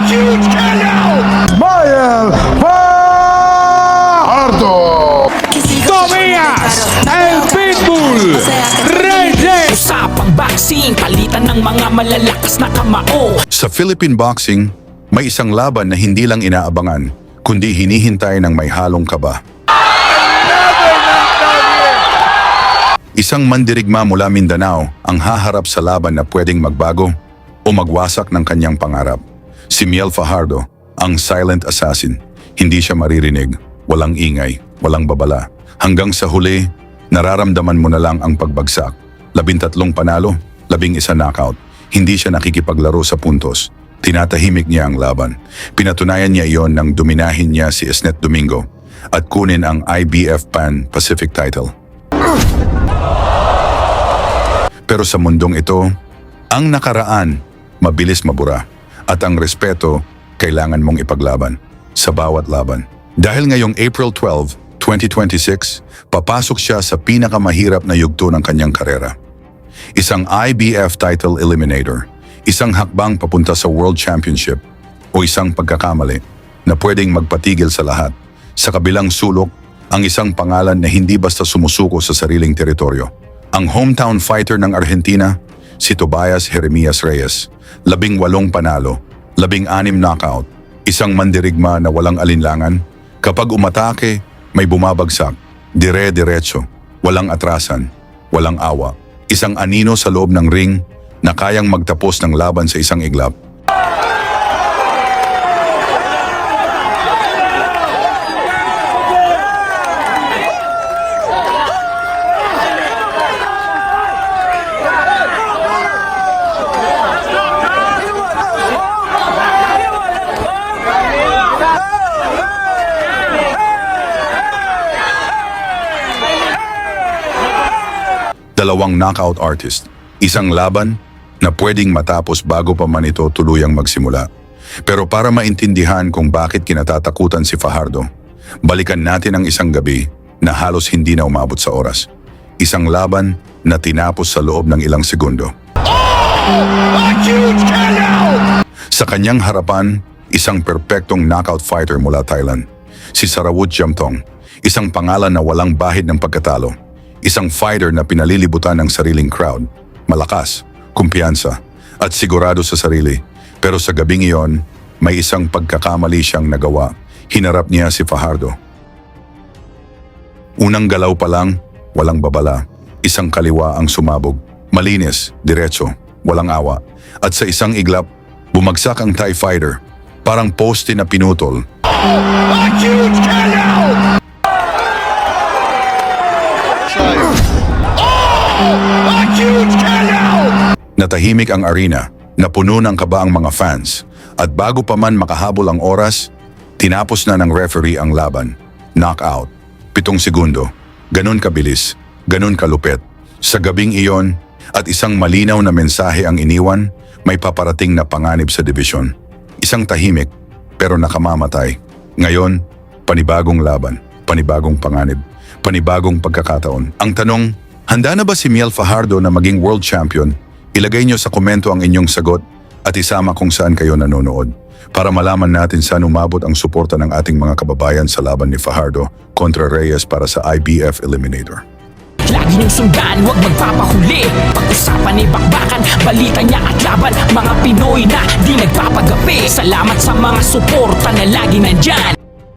huge KO! Ismael Fajardo. Tobias El Pitbull Reyes. Usapang boxing, palitan ng mga malalakas na kamao. Sa Philippine boxing, may isang laban na hindi lang inaabangan, kundi hinihintay ng may halong kaba. Isang mandirigma mula Mindanao ang haharap sa laban na pwedeng magbago o magwasak ng kanyang pangarap. Si Miel Fajardo, ang silent assassin. Hindi siya maririnig, walang ingay, walang babala. Hanggang sa huli, nararamdaman mo na lang ang pagbagsak. 13 panalo, 11 knockout. Hindi siya nakikipaglaro sa puntos. Tinatahimik niya ang laban. Pinatunayan niya iyon nang dominahin niya si Esnet Domingo at kunin ang IBF Pan Pacific title. Pero sa mundong ito, ang nakaraan mabilis mabura at ang respeto kailangan mong ipaglaban sa bawat laban. Dahil ngayong April 12, 2026, papasok siya sa pinakamahirap na yugto ng kanyang karera. Isang IBF title eliminator, isang hakbang papunta sa World Championship o isang pagkakamali na pwedeng magpatigil sa lahat. Sa kabilang sulok, ang isang pangalan na hindi basta sumusuko sa sariling teritoryo. Ang hometown fighter ng Argentina, si Tobias Jeremias Reyes. 18 panalo, 16 knockout, isang mandirigma na walang alinlangan. Kapag umatake, may bumabagsak, dire-diretso, walang atrasan, walang awa. Isang anino sa loob ng ring na kayang magtapos ng laban sa isang iglap. Dalawang knockout artist, isang laban na pwedeng matapos bago pa man ito tuluyang magsimula. Pero para maintindihan kung bakit kinatatakutan si Fajardo, balikan natin ang isang gabi na halos hindi na umabot sa oras. Isang laban na tinapos sa loob ng ilang segundo. A huge KO! Sa kanyang harapan, isang perpektong knockout fighter mula Thailand, si Sarawut Jamtong, isang pangalan na walang bahid ng pagkatalo. Isang fighter na pinalilibutan ng sariling crowd, malakas, kumpiyansa, at sigurado sa sarili. Pero sa gabing iyon, may isang pagkakamali siyang nagawa. Hinarap niya si Fajardo. Unang galaw pa lang, walang babala. Isang kaliwa ang sumabog. Malinis, diretso, walang awa. At sa isang iglap, bumagsak ang Thai fighter. Parang poste na pinutol. A huge KO! A huge KO! Natahimik ang arena, napuno ng kaba ang mga fans, at bago pa man makahabol ang oras, tinapos na ng referee ang laban. Knockout. 7 segundo. Ganun kabilis, ganun kalupit. Sa gabing iyon, at isang malinaw na mensahe ang iniwan, may paparating na panganib sa dibisyon. Isang tahimik, pero nakamamatay. Ngayon, panibagong laban, panibagong panganib, panibagong pagkakataon. Ang tanong, handa na ba si Miel Fajardo na maging world champion? Ilagay niyo sa komento ang inyong sagot at isama kung saan kayo nanonood para malaman natin saan umabot ang suporta ng ating mga kababayan sa laban ni Fajardo kontra Reyes para sa IBF Eliminator. Lagi niyong sundan, huwag magpapahuli. Pag-usapan ni bakbakan, balita niya at laban. Mga Pinoy na di nagpapagapi. Salamat sa mga suporta na lagi nandyan.